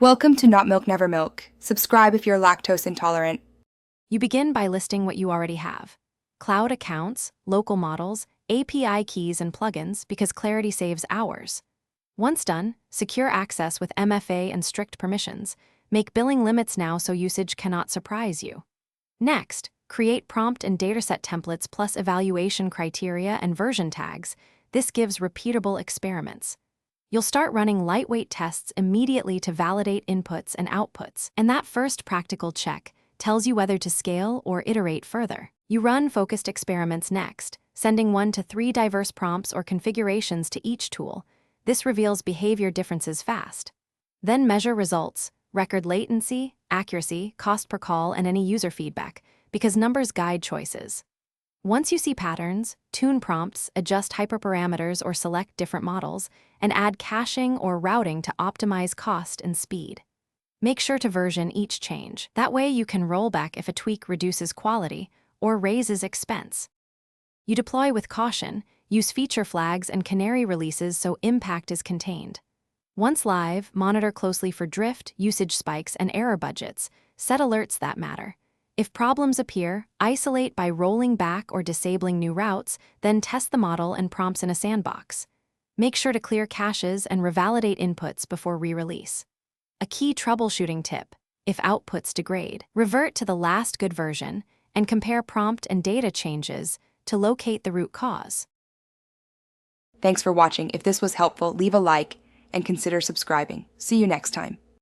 Welcome to Not Milk Never Milk. Subscribe if you're lactose intolerant. You begin by listing what you already have: cloud accounts, local models, API keys, and plugins, because clarity saves hours. Once done, secure access with MFA and strict permissions. Make billing limits now so usage cannot surprise you. Next, create prompt and dataset templates plus evaluation criteria and version tags. This gives repeatable experiments. You'll start running lightweight tests immediately to validate inputs and outputs, and that first practical check tells you whether to scale or iterate further. You run focused experiments next, sending 1 to 3 diverse prompts or configurations to each tool. This reveals behavior differences fast. Then measure results, record latency, accuracy, cost per call, and any user feedback, because numbers guide choices. Once you see patterns, tune prompts, adjust hyperparameters or select different models, and add caching or routing to optimize cost and speed. Make sure to version each change. That way you can roll back if a tweak reduces quality or raises expense. You deploy with caution, use feature flags and canary releases so impact is contained. Once live, monitor closely for drift, usage spikes, and error budgets. Set alerts that matter. If problems appear, isolate by rolling back or disabling new routes, then test the model and prompts in a sandbox. Make sure to clear caches and revalidate inputs before re-release. A key troubleshooting tip: if outputs degrade, revert to the last good version and compare prompt and data changes to locate the root cause. Thanks for watching. If this was helpful, leave a like and consider subscribing. See you next time.